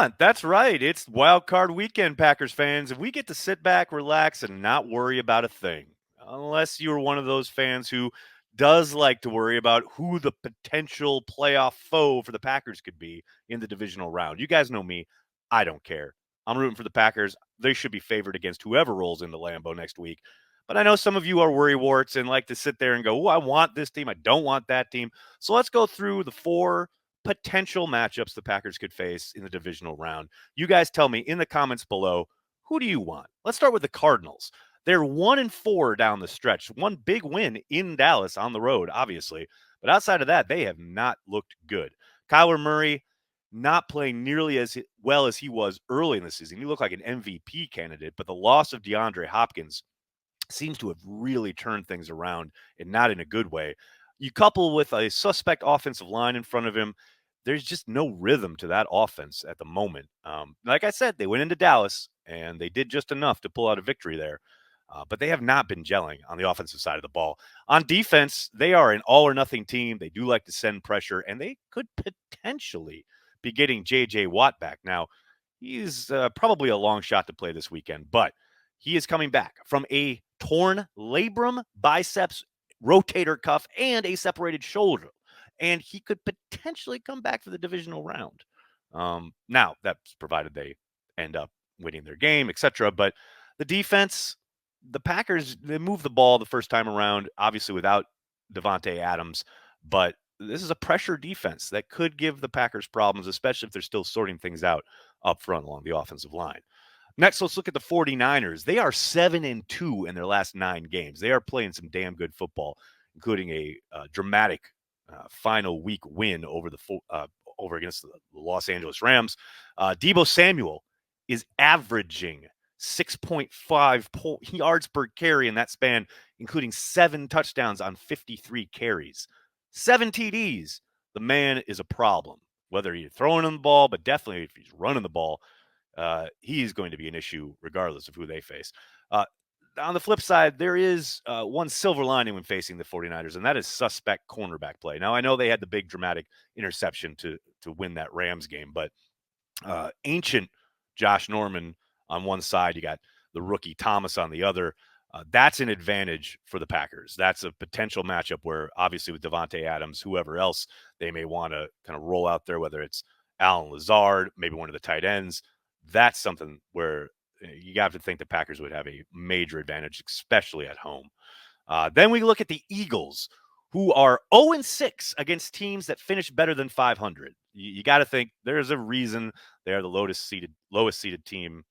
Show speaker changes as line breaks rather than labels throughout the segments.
Yeah, that's right. It's wild card weekend, Packers fans, and we get to sit back, relax, and not worry about a thing. Unless you're one of those fans who does like to worry about who the potential playoff foe for the Packers could be in the divisional round. You guys know me. I don't care. I'm rooting for the Packers. They should be favored against whoever rolls into Lambeau next week. But I know some of you are worry warts and like to sit there and go, oh, I want this team. I don't want that team. So let's go through the four potential matchups the Packers could face in the divisional round. You guys tell me in the comments below, who do you want? Let's start with the Cardinals. They're 1-4 down the stretch. One big win in Dallas on the road, obviously. But outside of that, they have not looked good. Kyler Murray not playing nearly as well as he was early in the season. He looked like an MVP candidate, but the loss of DeAndre Hopkins seems to have really turned things around and not in a good way. You couple with a suspect offensive line in front of him, there's just no rhythm to that offense at the moment. Like I said, they went into Dallas and they did just enough to pull out a victory there. But they have not been gelling on the offensive side of the ball. On defense, they are an all or nothing team. They do like to send pressure, and they could potentially be getting J.J. Watt back. Now, he's probably a long shot to play this weekend, but he is coming back from a torn labrum, biceps, rotator cuff, and a separated shoulder. And he could potentially come back for the divisional round. Now, that's provided they end up winning their game, etc. But the defense, the Packers, they moved the ball the first time around, obviously without Devontae Adams. But this is a pressure defense that could give the Packers problems, especially if they're still sorting things out up front along the offensive line. Next, let's look at the 49ers. They are 7-2 in their last 9 games. They are playing some damn good football, including a dramatic final week win over over against the Los Angeles Rams. Deebo Samuel is averaging 6.5 yards per carry in that span, including 7 touchdowns on 53 carries. 7 TDs. The man is a problem, whether you're throwing him the ball, but definitely if he's running the ball. He's going to be an issue regardless of who they face. On the flip side, there is one silver lining when facing the 49ers, and that is suspect cornerback play. Now, I know they had the big dramatic interception to win that Rams game, but ancient Josh Norman on one side, you got the rookie Thomas on the other. That's an advantage for the Packers. That's a potential matchup where, obviously, with Devontae Adams, whoever else they may want to kind of roll out there, whether it's Allen Lazard, maybe one of the tight ends. That's something where you have to think the Packers would have a major advantage, especially at home. Then we look at the Eagles, who are 0-6 against teams that finish better than 500. You got to think there's a reason they're the lowest seeded team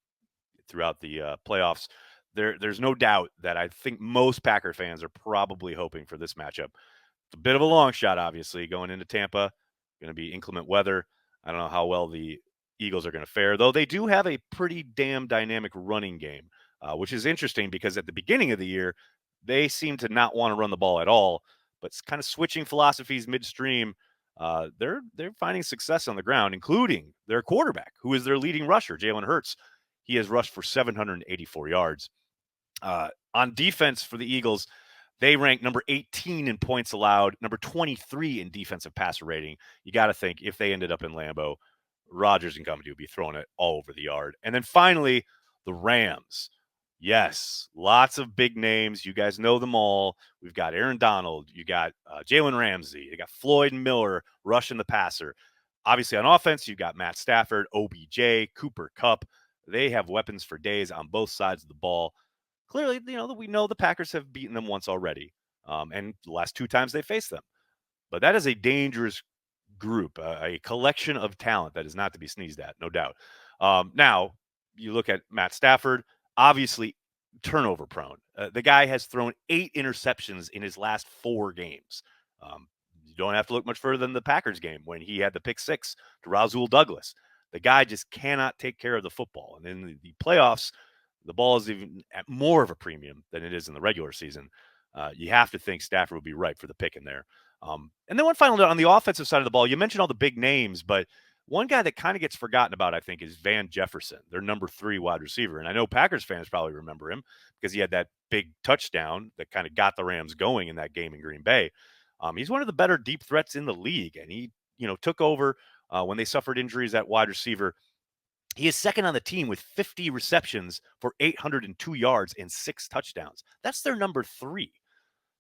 throughout the playoffs. There's no doubt that I think most Packer fans are probably hoping for this matchup. It's a bit of a long shot, obviously, going into Tampa. Going to be inclement weather. I don't know how well the Eagles are going to fare, though they do have a pretty damn dynamic running game, which is interesting because at the beginning of the year, they seem to not want to run the ball at all, but it's kind of switching philosophies midstream. They're finding success on the ground, including their quarterback, who is their leading rusher, Jalen Hurts. He has rushed for 784 yards. On defense for the Eagles, they rank number 18 in points allowed, number 23 in defensive passer rating. You got to think if they ended up in Lambeau, Rodgers and company would be throwing it all over the yard. And then finally, the Rams. Yes, lots of big names. You guys know them all. We've got Aaron Donald. You got Jalen Ramsey. You got Floyd Miller rushing the passer. Obviously, on offense, you've got Matt Stafford, OBJ, Cooper Kupp. They have weapons for days on both sides of the ball. Clearly, we know the Packers have beaten them once already, and the last 2 times they faced them. But that is a dangerous group, a collection of talent that is not to be sneezed at, no doubt. Now, you look at Matt Stafford, obviously turnover prone. The guy has thrown 8 interceptions in his last 4 games. You don't have to look much further than the Packers game when he had the pick 6 to Rasul Douglas. The guy just cannot take care of the football. And in the playoffs, the ball is even at more of a premium than it is in the regular season. You have to think Stafford would be right for the pick in there. And then one final note on the offensive side of the ball, you mentioned all the big names, but one guy that kind of gets forgotten about, I think, is Van Jefferson, their number 3 wide receiver. And I know Packers fans probably remember him because he had that big touchdown that kind of got the Rams going in that game in Green Bay. He's one of the better deep threats in the league, and he, took over when they suffered injuries at wide receiver. He is second on the team with 50 receptions for 802 yards and 6 touchdowns. That's their number 3.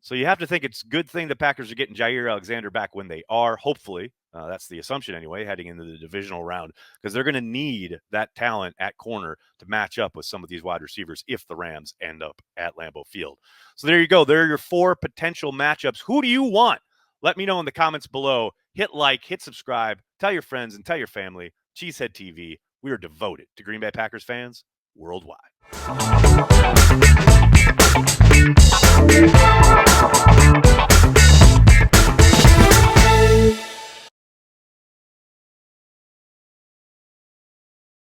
So you have to think it's a good thing the Packers are getting Jair Alexander back when they are, hopefully. That's the assumption anyway, heading into the divisional round, because they're going to need that talent at corner to match up with some of these wide receivers if the Rams end up at Lambeau Field. So there you go. There are your 4 potential matchups. Who do you want? Let me know in the comments below. Hit like, hit subscribe, tell your friends, and tell your family. Cheesehead TV, we are devoted to Green Bay Packers fans worldwide.